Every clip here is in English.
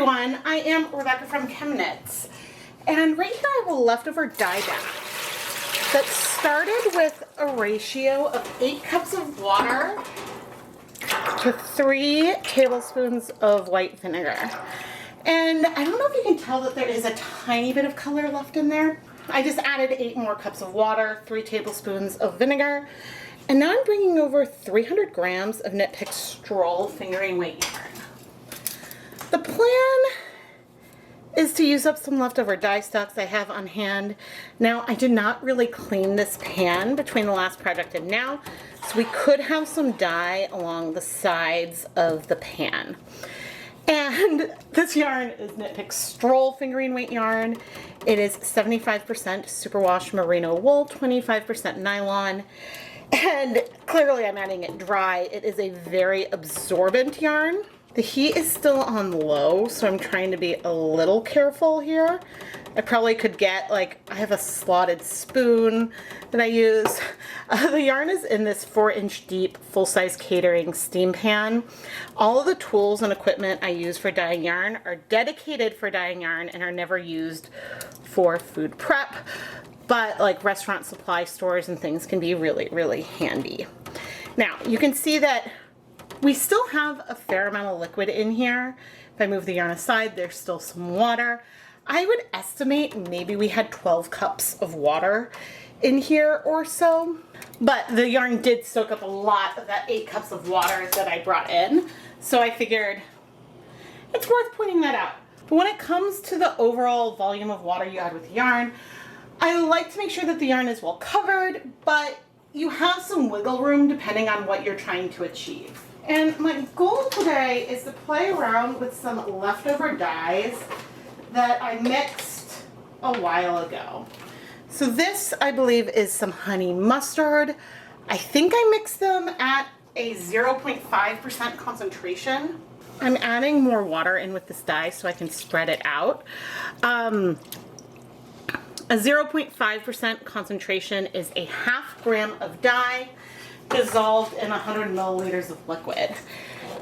everyone, I am Rebecca from ChemKnits, and right here I have a leftover dye bath that started with a ratio of 8 cups of water to 3 tablespoons of white vinegar. And I don't know if you can tell that there is a tiny bit of color left in there. I just added 8 more cups of water, 3 tablespoons of vinegar, and now I'm bringing over 300 grams of knitpicks stroll fingering weight yarn. The plan is to use up some leftover dye stocks I have on hand. Now, I did not really clean this pan between the last project and now, so we could have some dye along the sides of the pan. And this yarn is knitpicks stroll fingering weight yarn. It is 75% superwash merino wool, 25% nylon. And clearly I'm adding it dry. It is a very absorbent yarn. The heat is still on low, so I'm trying to be a little careful here. I probably could get, I have a slotted spoon that I use. The yarn is in this 4-inch deep, full-size catering steam pan. All of the tools and equipment I use for dyeing yarn are dedicated for dyeing yarn and are never used for food prep. But restaurant supply stores and things can be really, really handy. Now, you can see that we still have a fair amount of liquid in here. If I move the yarn aside, there's still some water. I would estimate maybe we had 12 cups of water in here or so. But the yarn did soak up a lot of that 8 cups of water that I brought in. So I figured it's worth pointing that out. But when it comes to the overall volume of water you add with yarn, I like to make sure that the yarn is well covered, but you have some wiggle room depending on what you're trying to achieve. And my goal today is to play around with some leftover dyes that I mixed a while ago. So this, I believe, is some honey mustard. I think I mixed them at a 0.5% concentration. I'm adding more water in with this dye so I can spread it out. A 0.5% concentration is a ½ gram of dye dissolved in 100 milliliters of liquid.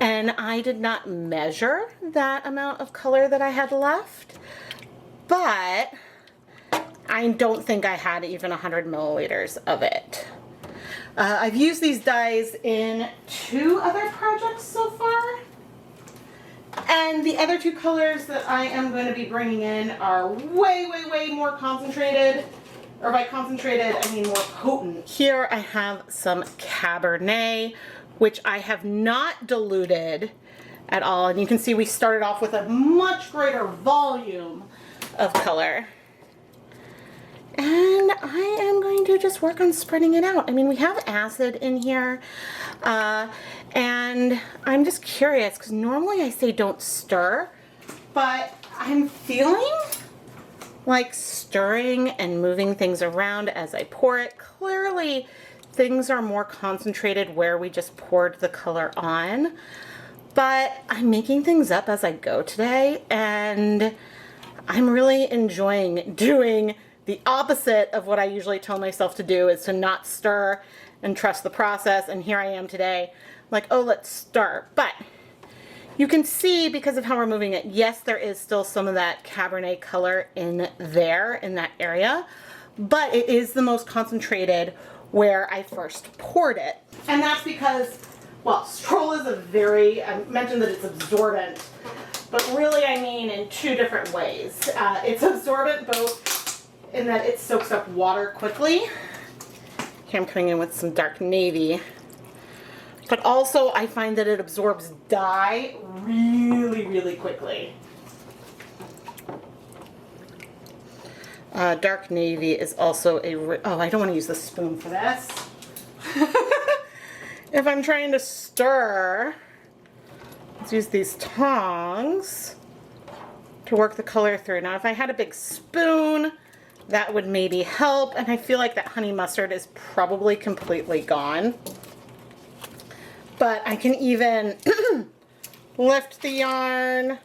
And I did not measure that amount of color that I had left, but I don't think I had even 100 milliliters of it. I've used these dyes in 2 other projects so far. And the other 2 colors that I am going to be bringing in are way, way, way more concentrated. Or by concentrated, I mean more potent. Here I have some cabernet, which I have not diluted at all. And you can see we started off with a much greater volume of color. And I am going to just work on spreading it out. I mean, we have acid in here. And I'm just curious, because normally I say don't stir, but I'm feeling like stirring and moving things around as I pour it. Clearly, things are more concentrated where we just poured the color on, but I'm making things up as I go today, and I'm really enjoying doing the opposite of what I usually tell myself to do, is to not stir and trust the process. And here I am today, like, oh, let's stir. But you can see, because of how we're moving it, yes, there is still some of that cabernet color in there, in that area, but it is the most concentrated where I first poured it. And that's because, well, stroll is I mentioned that it's absorbent, but really I mean in 2 different ways. It's absorbent both in that it soaks up water quickly. Here I'm coming in with some dark navy. But also I find that it absorbs dye really, really quickly. Dark navy is also oh, I don't want to use the spoon for this. If I'm trying to stir, let's use these tongs to work the color through. Now, if I had a big spoon, that would maybe help. And I feel like that honey mustard is probably completely gone. But I can even lift the yarn.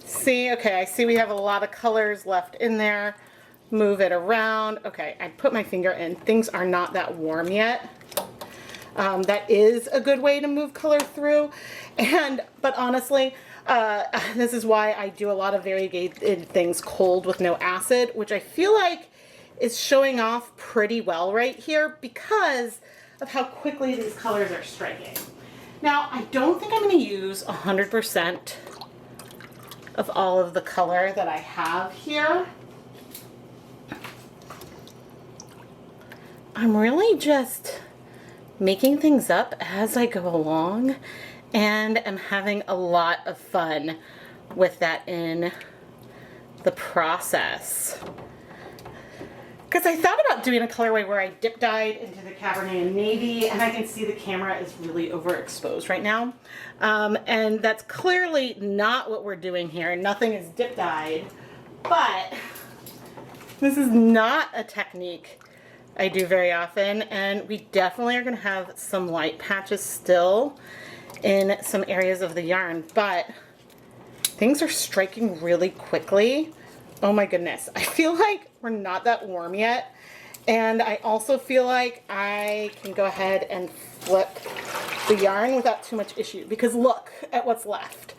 See, okay, I see we have a lot of colors left in there. Move it around. Okay, I put my finger in. Things are not that warm yet. That is a good way to move color through. But honestly, This is why I do a lot of variegated things cold with no acid, which I feel like is showing off pretty well right here because of how quickly these colors are striking. Now, I don't think I'm going to use 100% of all of the color that I have here. I'm really just making things up as I go along, and I'm having a lot of fun with that in the process. Because I thought about doing a colorway where I dip dyed into the Cabernet and Navy, and I can see the camera is really overexposed right now. And that's clearly not what we're doing here. Nothing is dip dyed, but this is not a technique I do very often, and we definitely are going to have some light patches still in some areas of the yarn, but things are striking really quickly. Oh my goodness. I feel like we're not that warm yet, and I also feel like I can go ahead and flip the yarn without too much issue, because look at what's left.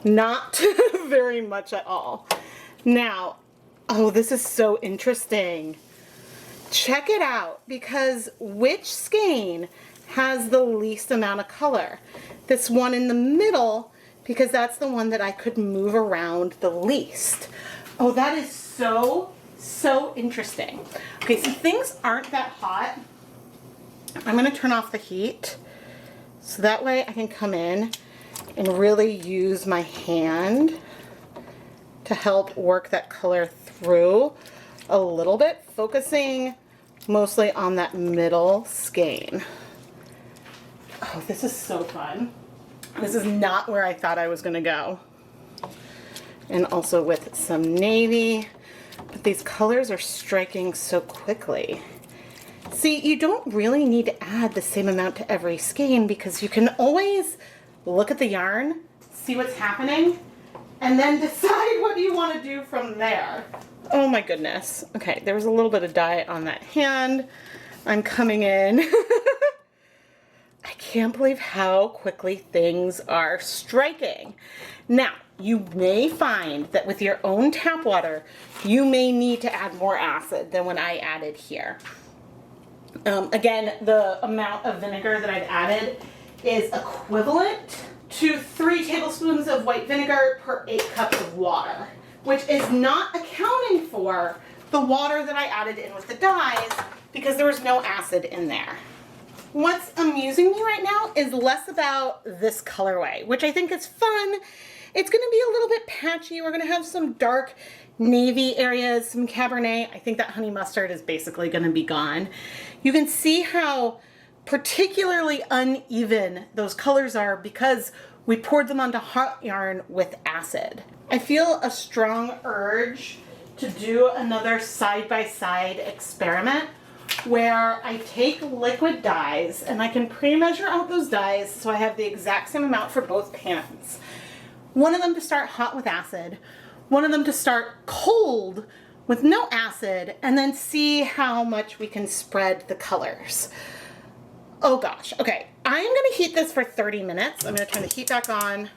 Not very much at all. Now, oh, this is so interesting. Check it out, because which skein has the least amount of color? This one in the middle, because that's the one that I could move around the least. Oh, that is so interesting. Okay, so things aren't that hot. I'm going to turn off the heat so that way I can come in and really use my hand to help work that color through a little bit, focusing mostly on that middle skein. Oh, this is so fun. This is not where I thought I was going to go. And also with some navy, but these colors are striking so quickly. See, you don't really need to add the same amount to every skein, because you can always look at the yarn, see what's happening, and then decide what you want to do from there. Oh my goodness. Okay, there was a little bit of dye on that hand. I'm coming in. I can't believe how quickly things are striking. Now, you may find that with your own tap water, you may need to add more acid than what I added here. Again, the amount of vinegar that I've added is equivalent to 3 tablespoons of white vinegar per 8 cups of water, which is not accounting for the water that I added in with the dyes, because there was no acid in there. What's amusing me right now is less about this colorway, which I think is fun. It's going to be a little bit patchy. We're going to have some dark navy areas, some cabernet. I think that honey mustard is basically going to be gone. You can see how particularly uneven those colors are because we poured them onto hot yarn with acid. I feel a strong urge to do another side-by-side experiment where I take liquid dyes and I can pre-measure out those dyes so I have the exact same amount for both pans. One of them to start hot with acid, one of them to start cold with no acid, and then see how much we can spread the colors. Oh gosh, okay. I'm gonna heat this for 30 minutes. I'm gonna turn the heat back on.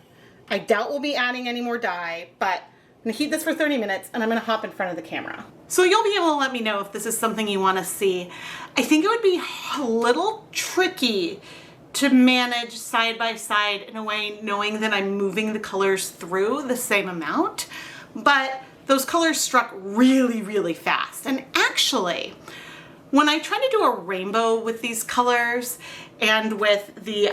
I doubt we'll be adding any more dye, but I'm gonna heat this for 30 minutes and I'm gonna hop in front of the camera. So you'll be able to let me know if this is something you wanna see. I think it would be a little tricky to manage side by side in a way knowing that I'm moving the colors through the same amount, but those colors struck really fast. And actually, when I try to do a rainbow with these colors and with the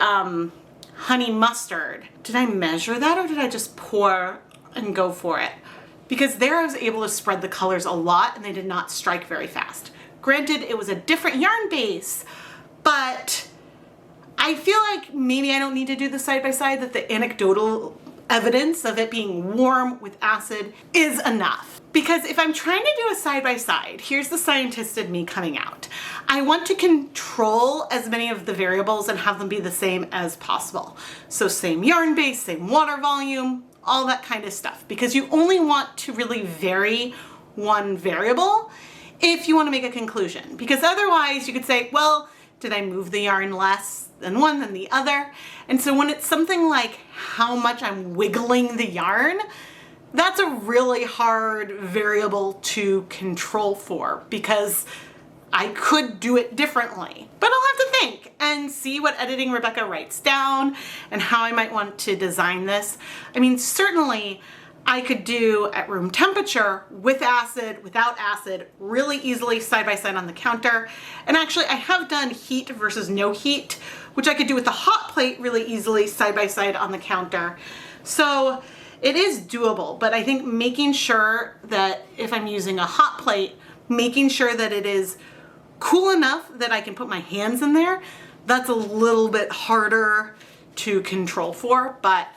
honey mustard, did I measure that or did I just pour and go for it? Because there I was able to spread the colors a lot and they did not strike very fast. Granted, it was a different yarn base, but I feel like maybe I don't need to do the side by side, that the anecdotal evidence of it being warm with acid is enough. Because if I'm trying to do a side by side, here's the scientist in me coming out. I want to control as many of the variables and have them be the same as possible. So same yarn base, same water volume, all that kind of stuff. Because you only want to really vary one variable if you want to make a conclusion. Because otherwise you could say, well, Did I move the yarn less than one than the other? And so when it's something like how much I'm wiggling the yarn, that's a really hard variable to control for, because I could do it differently. But I'll have to think and see what editing Rebecca writes down and how I might want to design this. I mean, certainly I could do at room temperature with acid, without acid, really easily side by side on the counter. And actually I have done heat versus no heat, which I could do with the hot plate really easily side by side on the counter. So it is doable, but I think making sure that if I'm using a hot plate, making sure that it is cool enough that I can put my hands in there, that's a little bit harder to control for, but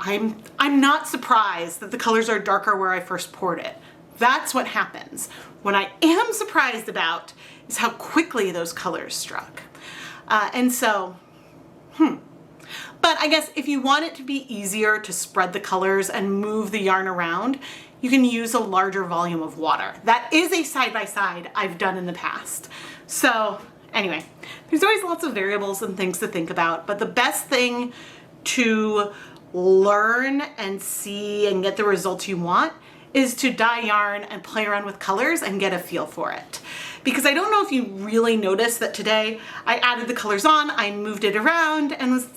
I'm not surprised that the colors are darker where I first poured it. That's what happens. What I am surprised about is how quickly those colors struck. But I guess if you want it to be easier to spread the colors and move the yarn around, you can use a larger volume of water. That is a side-by-side I've done in the past. So anyway, there's always lots of variables and things to think about, but the best thing to learn and see and get the results you want is to dye yarn and play around with colors and get a feel for it. Because I don't know if you really noticed that today I added the colors on, I moved it around and was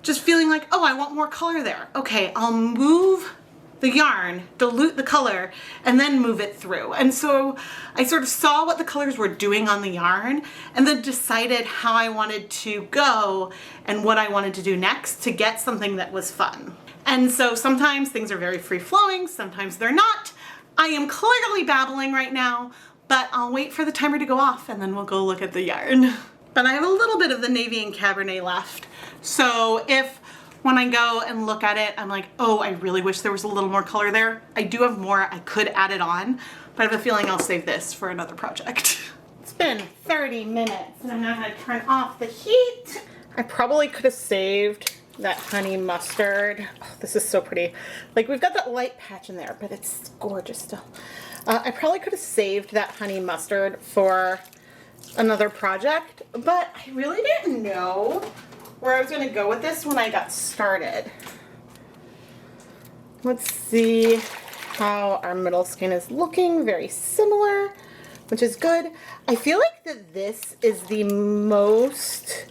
just feeling like, oh, I want more color there. Okay, I'll move the yarn, dilute the color, and then move it through. And so I sort of saw what the colors were doing on the yarn and then decided how I wanted to go and what I wanted to do next to get something that was fun. And so sometimes things are very free-flowing, sometimes they're not. I am clearly babbling right now, but I'll wait for the timer to go off and then we'll go look at the yarn. But I have a little bit of the navy and cabernet left. So if when I go and look at it, I'm like, oh, I really wish there was a little more color there. I do have more, I could add it on, but I have a feeling I'll save this for another project. It's been 30 minutes and I'm now gonna turn off the heat. I probably could have saved that honey mustard. Oh, this is so pretty. Like, we've got that light patch in there, but it's gorgeous still. I probably could have saved that honey mustard for another project, but I really didn't know where I was going to go with this when I got started. Let's see how our middle skein is looking. Very similar, which is good. I feel like that this is the most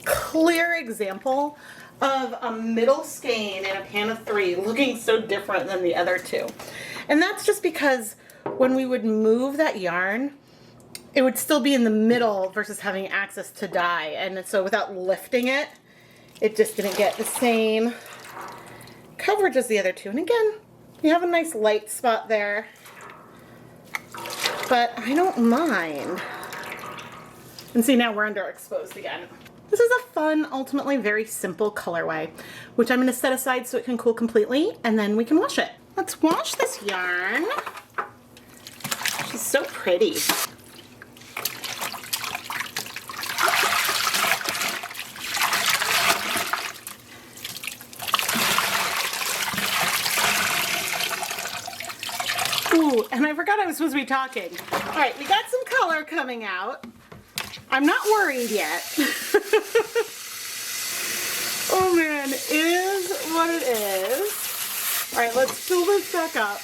clear example of a middle skein in a pan of 3 looking so different than the other two. And that's just because when we would move that yarn, it would still be in the middle versus having access to dye. And so without lifting it, it just didn't get the same coverage as the other two. And again, you have a nice light spot there, but I don't mind. And see, now we're underexposed again. This is a fun, ultimately very simple colorway, which I'm going to set aside so it can cool completely, and then we can wash it. Let's wash this yarn. She's so pretty. Ooh, and I forgot I was supposed to be talking. All right, we got some color coming out. I'm not worried yet. Oh man, is what it is. All right, let's fill this back up.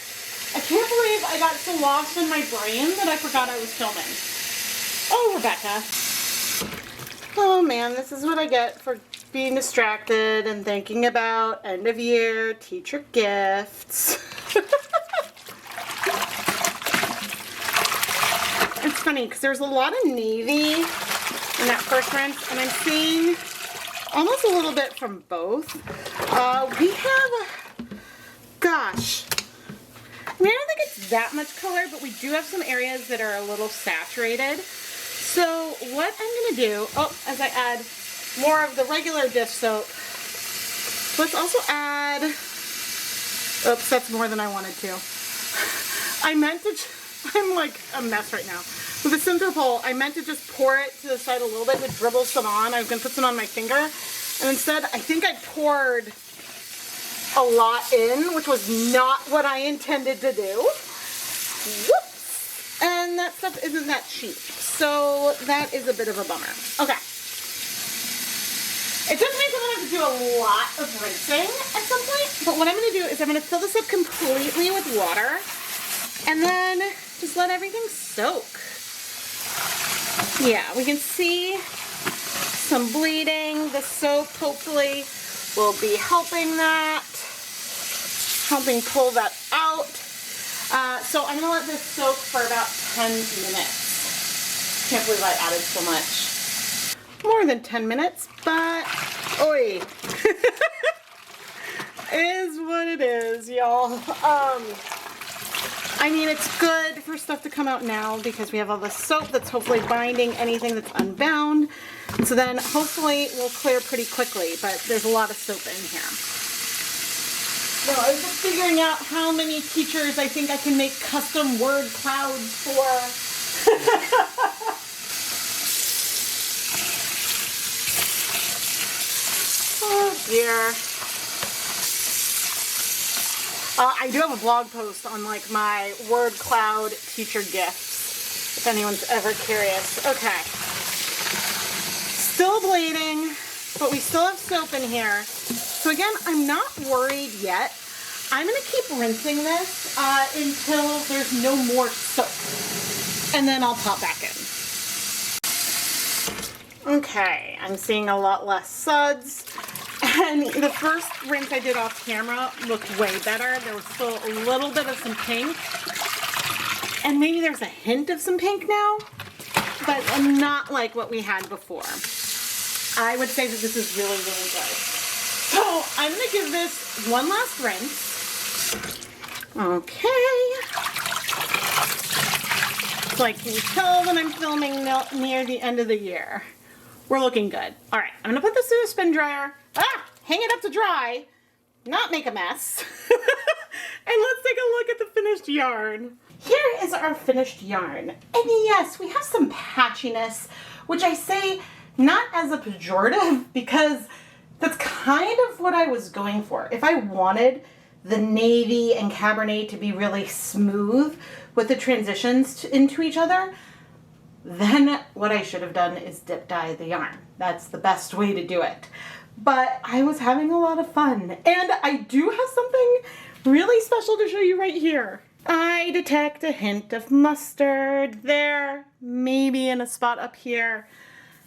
I can't believe I got so lost in my brain that I forgot I was filming. Oh, Rebecca. Oh man, this is what I get for being distracted and thinking about end of year teacher gifts. It's funny because there's a lot of navy in that first rinse, and I'm seeing almost a little bit from both. We have, gosh, I mean, I don't think it's that much color, but we do have some areas that are a little saturated. So what I'm gonna do, as I add more of the regular dish soap, let's also add, oops, that's more than I wanted to. I meant to, I'm like a mess right now. With the Synthropol, I meant to just pour it to the side a little bit to dribble some on. I was gonna put some on my finger. And instead, I think I poured a lot in, which was not what I intended to do. Whoops. And that stuff isn't that cheap. So that is a bit of a bummer. Okay. It does mean I'm going to have to do a lot of rinsing at some point. But what I'm going to do is I'm going to fill this up completely with water. And then just let everything soak. Yeah, we can see some bleeding. The soap hopefully will be helping that. Helping pull that out. So I'm going to let this soak for about 10 minutes. Can't believe I added so much. More than 10 minutes, but oi. Is what it is, y'all. I mean, it's good for stuff to come out now because we have all the soap that's hopefully binding anything that's unbound. And so then hopefully we'll clear pretty quickly, but there's a lot of soap in here. So I was just figuring out how many teachers I think I can make custom word clouds for. Oh dear. I do have a blog post on like my word cloud teacher gifts, if anyone's ever curious. Okay. Still bleeding, but we still have soap in here. So again, I'm not worried yet. I'm going to keep rinsing this until there's no more soap. And then I'll pop back in. Okay, I'm seeing a lot less suds. And the first rinse I did off camera looked way better. There was still a little bit of some pink. And maybe there's a hint of some pink now, but not like what we had before. I would say that this is really, really good. So I'm going to give this one last rinse. Okay. So like, can you tell that I'm filming near the end of the year? We're looking good. All right, I'm gonna put this in a spin dryer. Hang it up to dry, not make a mess. And let's take a look at the finished yarn. Here is our finished yarn. And yes, we have some patchiness, which I say not as a pejorative because that's kind of what I was going for. If I wanted the navy and cabernet to be really smooth with the transitions into each other, then what I should have done is dip dye the yarn. That's the best way to do it. But I was having a lot of fun. And I do have something really special to show you right here. I detect a hint of mustard there, maybe in a spot up here.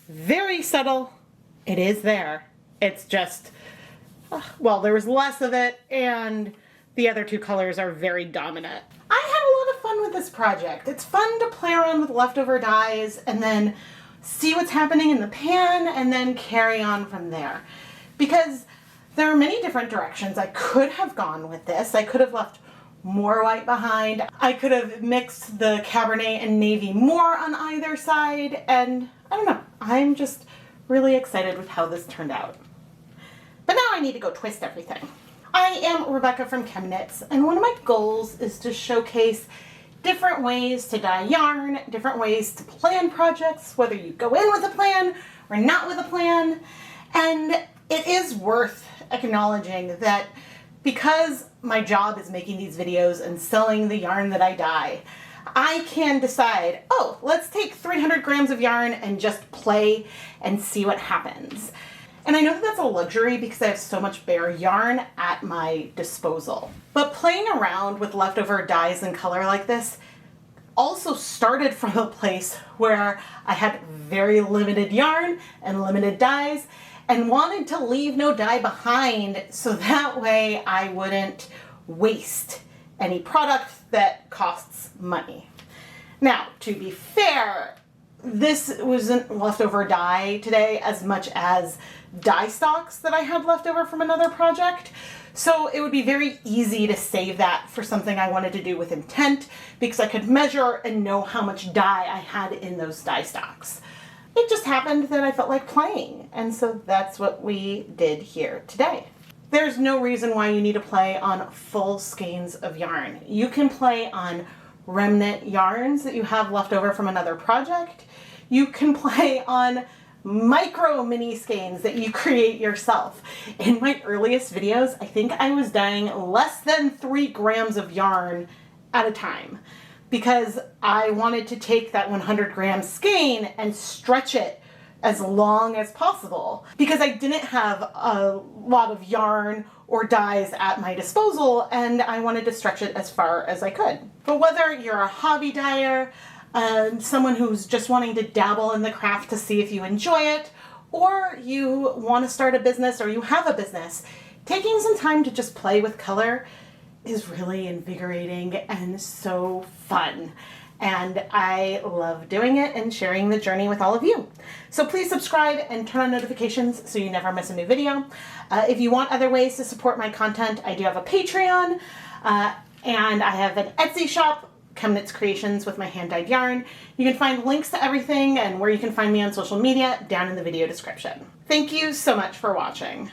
Very subtle. It is there. It's just, well, there was less of it and the other two colors are very dominant. I had a lot of fun with this project. It's fun to play around with leftover dyes and then see what's happening in the pan and then carry on from there. Because there are many different directions I could have gone with this. I could have left more white behind. I could have mixed the cabernet and navy more on either side. And I don't know, I'm just really excited with how this turned out. But now I need to go twist everything. I am Rebecca from ChemKnits, and one of my goals is to showcase different ways to dye yarn, different ways to plan projects, whether you go in with a plan or not with a plan. And it is worth acknowledging that because my job is making these videos and selling the yarn that I dye, I can decide, oh, let's take 300 grams of yarn and just play and see what happens. And I know that that's a luxury because I have so much bare yarn at my disposal. But playing around with leftover dyes and color like this also started from a place where I had very limited yarn and limited dyes and wanted to leave no dye behind so that way I wouldn't waste any product that costs money. Now, to be fair, this wasn't leftover dye today as much as dye stocks that I had left over from another project. So it would be very easy to save that for something I wanted to do with intent because I could measure and know how much dye I had in those dye stocks. It just happened that I felt like playing, and so that's what we did here today. There's no reason why you need to play on full skeins of yarn. You can play on remnant yarns that you have left over from another project. You can play on micro mini skeins that you create yourself. In my earliest videos, I think I was dyeing less than 3 grams of yarn at a time because I wanted to take that 100-gram skein and stretch it as long as possible, because I didn't have a lot of yarn or dyes at my disposal, and I wanted to stretch it as far as I could. But whether you're a hobby dyer, someone who's just wanting to dabble in the craft to see if you enjoy it, or you want to start a business or you have a business, taking some time to just play with color is really invigorating and so fun. And I love doing it and sharing the journey with all of you. So please subscribe and turn on notifications so you never miss a new video. If you want other ways to support my content, I do have a Patreon, and I have an Etsy shop, ChemKnits Creations, with my hand-dyed yarn. You can find links to everything and where you can find me on social media down in the video description. Thank you so much for watching.